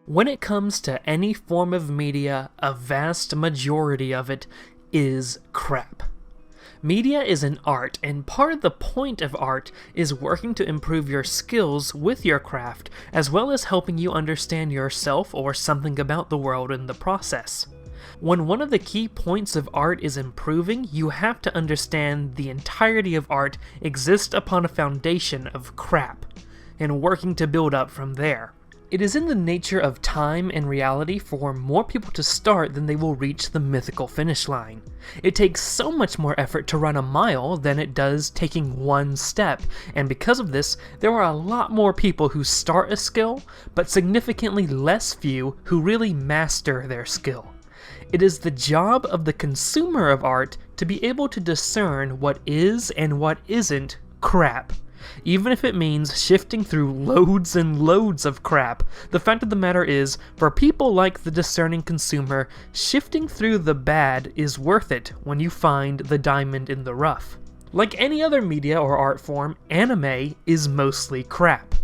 When it comes to any form of media, a vast majority of it is crap. Media is an art, and part of the point of art is working to improve your skills with your craft, as well as helping you understand yourself or something about the world in the process. When one of the key points of art is improving, you have to understand the entirety of art exists upon a foundation of crap, and working to build up from there. It is in the nature of time and reality for more people to start than they will reach the mythical finish line. It takes so much more effort to run a mile than it does taking one step, and because of this, there are a lot more people who start a skill, but significantly less few who really master their skill. It is the job of the consumer of art to be able to discern what is and what isn't crap. Even if it means shifting through loads and loads of crap, the fact of the matter is, for people like the discerning consumer, shifting through the bad is worth it when you find the diamond in the rough. Like any other media or art form, anime is mostly crap.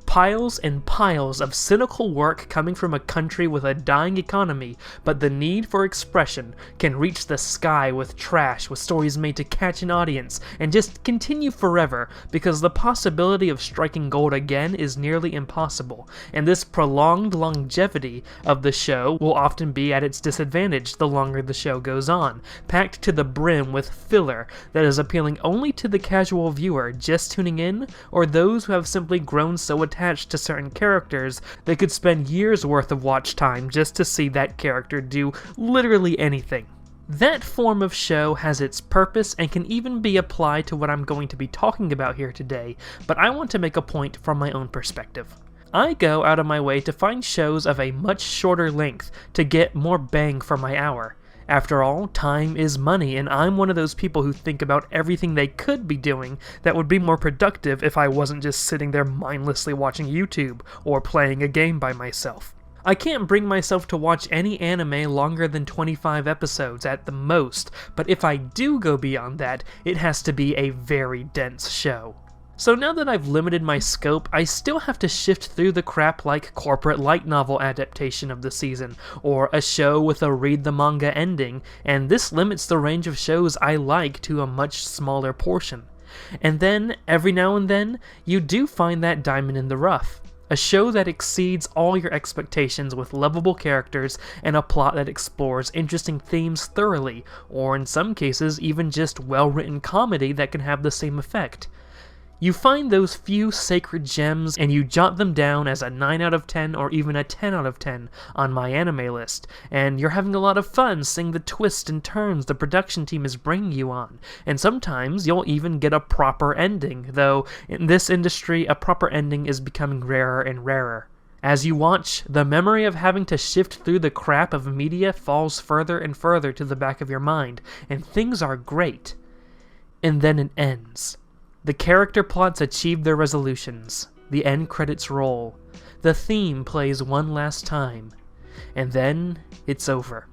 Piles and piles of cynical work coming from a country with a dying economy, but the need for expression can reach the sky with trash with stories made to catch an audience and just continue forever because the possibility of striking gold again is nearly impossible, and this prolonged longevity of the show will often be at its disadvantage the longer the show goes on, packed to the brim with filler that is appealing only to the casual viewer just tuning in or those who have simply grown so attached to certain characters they could spend years worth of watch time just to see that character do literally anything. That form of show has its purpose and can even be applied to what I'm going to be talking about here today, but I want to make a point from my own perspective. I go out of my way to find shows of a much shorter length to get more bang for my hour. After all, time is money, and I'm one of those people who think about everything they could be doing that would be more productive if I wasn't just sitting there mindlessly watching YouTube or playing a game by myself. I can't bring myself to watch any anime longer than 25 episodes at the most, but if I do go beyond that, it has to be a very dense show. So now that I've limited my scope, I still have to shift through the crap like corporate light novel adaptation of the season, or a show with a read the manga ending, and this limits the range of shows I like to a much smaller portion. And then, every now and then, you do find that diamond in the rough. A show that exceeds all your expectations with lovable characters and a plot that explores interesting themes thoroughly, or in some cases even just well-written comedy that can have the same effect. You find those few sacred gems and you jot them down as a 9 out of 10 or even a 10 out of 10 on my anime list, and you're having a lot of fun seeing the twists and turns the production team is bringing you on, and sometimes you'll even get a proper ending, though in this industry a proper ending is becoming rarer and rarer. As you watch, the memory of having to shift through the crap of media falls further and further to the back of your mind, and things are great. And then it ends. The character plots achieve their resolutions, the end credits roll, the theme plays one last time, and then it's over.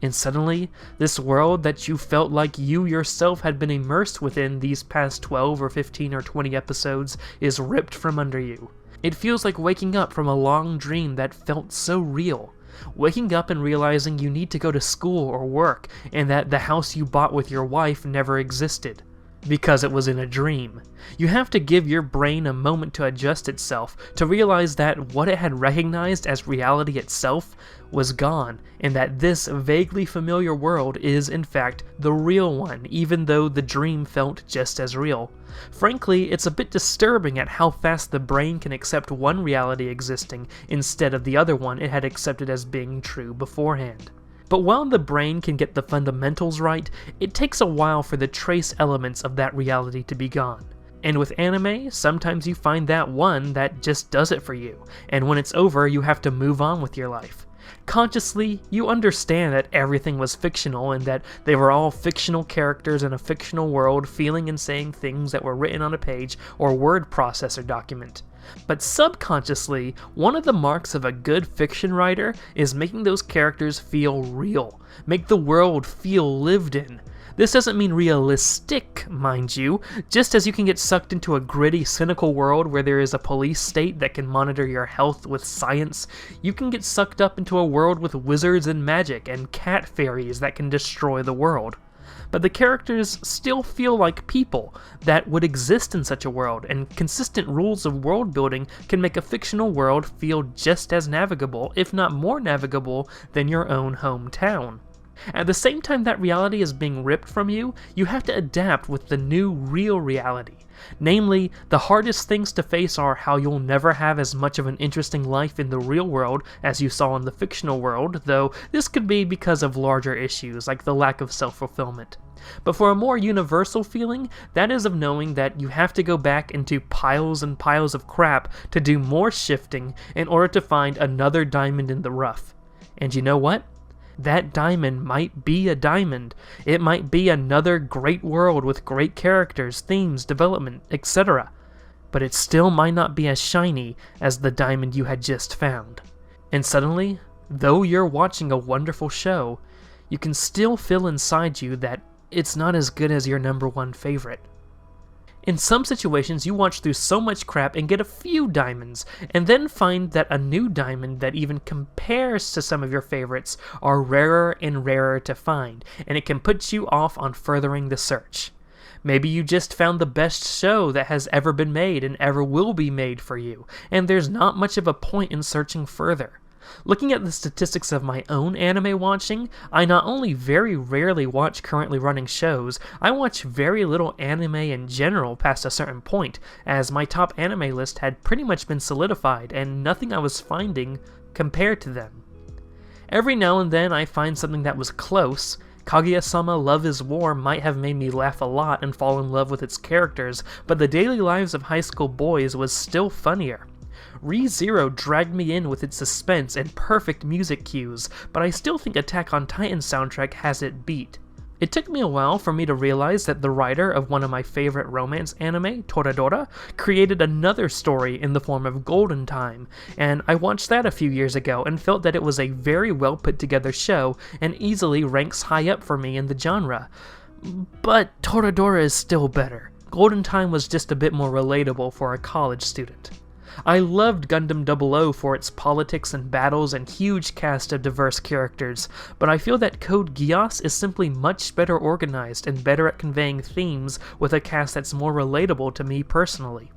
And suddenly, this world that you felt like you yourself had been immersed within these past 12 or 15 or 20 episodes is ripped from under you. It feels like waking up from a long dream that felt so real. Waking up and realizing you need to go to school or work, and that the house you bought with your wife never existed. Because it was in a dream. You have to give your brain a moment to adjust itself, to realize that what it had recognized as reality itself was gone, and that this vaguely familiar world is in fact the real one, even though the dream felt just as real. Frankly, it's a bit disturbing at how fast the brain can accept one reality existing instead of the other one it had accepted as being true beforehand. But while the brain can get the fundamentals right, it takes a while for the trace elements of that reality to be gone. And with anime, sometimes you find that one that just does it for you, and when it's over, you have to move on with your life. Consciously, you understand that everything was fictional and that they were all fictional characters in a fictional world feeling and saying things that were written on a page or word processor document. But subconsciously, one of the marks of a good fiction writer is making those characters feel real, make the world feel lived in. This doesn't mean realistic, mind you. Just as you can get sucked into a gritty, cynical world where there is a police state that can monitor your health with science, you can get sucked up into a world with wizards and magic and cat fairies that can destroy the world. But the characters still feel like people that would exist in such a world, and consistent rules of world building can make a fictional world feel just as navigable, if not more navigable, than your own hometown. At the same time that reality is being ripped from you, you have to adapt with the new real reality. Namely, the hardest things to face are how you'll never have as much of an interesting life in the real world as you saw in the fictional world, though this could be because of larger issues like the lack of self-fulfillment. But for a more universal feeling, that is of knowing that you have to go back into piles and piles of crap to do more shifting in order to find another diamond in the rough. And you know what? That diamond might be a diamond. It might be another great world with great characters, themes, development, etc. But it still might not be as shiny as the diamond you had just found. And suddenly, though you're watching a wonderful show, you can still feel inside you that it's not as good as your number one favorite. In some situations, you watch through so much crap and get a few diamonds, and then find that a new diamond that even compares to some of your favorites are rarer and rarer to find, and it can put you off on furthering the search. Maybe you just found the best show that has ever been made and ever will be made for you, and there's not much of a point in searching further. Looking at the statistics of my own anime watching, I not only very rarely watch currently running shows, I watch very little anime in general past a certain point, as my top anime list had pretty much been solidified and nothing I was finding compared to them. Every now and then I find something that was close. Kaguya-sama Love is War might have made me laugh a lot and fall in love with its characters, but the daily lives of high school boys was still funnier. Re:Zero dragged me in with its suspense and perfect music cues, but I still think Attack on Titan's soundtrack has it beat. It took me a while for me to realize that the writer of one of my favorite romance anime, Toradora, created another story in the form of Golden Time, and I watched that a few years ago and felt that it was a very well put together show and easily ranks high up for me in the genre. But Toradora is still better. Golden Time was just a bit more relatable for a college student. I loved Gundam 00 for its politics and battles and huge cast of diverse characters, but I feel that Code Geass is simply much better organized and better at conveying themes with a cast that's more relatable to me personally.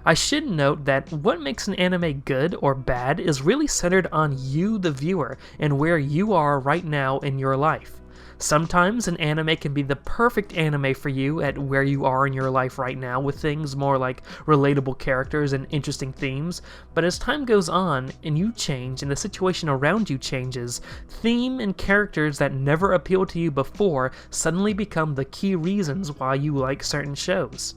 I should note that what makes an anime good or bad is really centered on you, the viewer, and where you are right now in your life. Sometimes an anime can be the perfect anime for you at where you are in your life right now with things more like relatable characters and interesting themes, but as time goes on and you change and the situation around you changes, theme and characters that never appealed to you before suddenly become the key reasons why you like certain shows.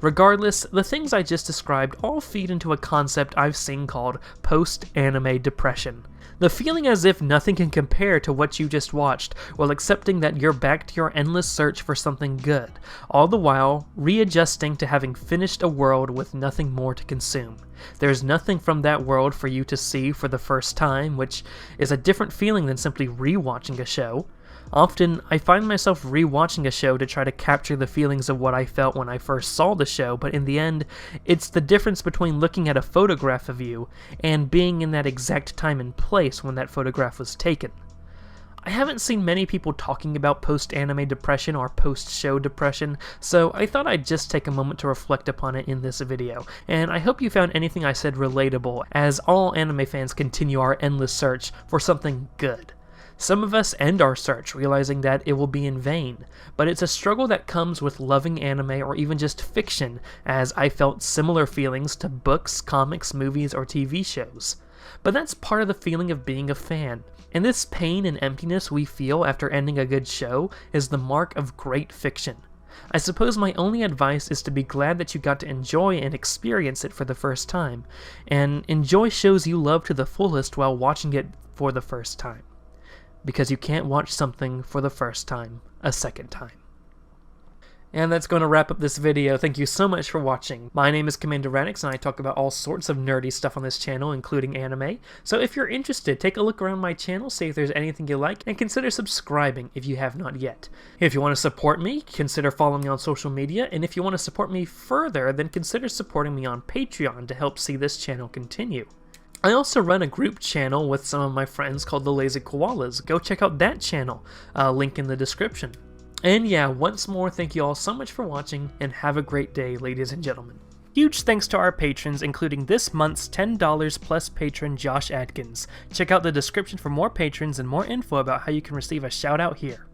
Regardless, the things I just described all feed into a concept I've seen called post-anime depression. The feeling as if nothing can compare to what you just watched, while accepting that you're back to your endless search for something good, all the while readjusting to having finished a world with nothing more to consume. There's nothing from that world for you to see for the first time, which is a different feeling than simply rewatching a show. Often, I find myself rewatching a show to try to capture the feelings of what I felt when I first saw the show, but in the end, it's the difference between looking at a photograph of you and being in that exact time and place when that photograph was taken. I haven't seen many people talking about post-anime depression or post-show depression, so I thought I'd just take a moment to reflect upon it in this video, and I hope you found anything I said relatable, as all anime fans continue our endless search for something good. Some of us end our search realizing that it will be in vain, but it's a struggle that comes with loving anime or even just fiction, as I felt similar feelings to books, comics, movies, or TV shows. But that's part of the feeling of being a fan, and this pain and emptiness we feel after ending a good show is the mark of great fiction. I suppose my only advice is to be glad that you got to enjoy and experience it for the first time, and enjoy shows you love to the fullest while watching it for the first time. Because you can't watch something for the first time a second time. And that's going to wrap up this video. Thank you so much for watching. My name is cmdrradix, and I talk about all sorts of nerdy stuff on this channel, including anime. So if you're interested, take a look around my channel, see if there's anything you like, and consider subscribing if you have not yet. If you want to support me, consider following me on social media, and if you want to support me further, then consider supporting me on Patreon to help see this channel continue. I also run a group channel with some of my friends called the Lazy Koalas. Go check out that channel, link in the description. And yeah, once more, thank you all so much for watching, and have a great day, ladies and gentlemen. Huge thanks to our patrons, including this month's $10 plus patron Josh Adkins. Check out the description for more patrons and more info about how you can receive a shout out here.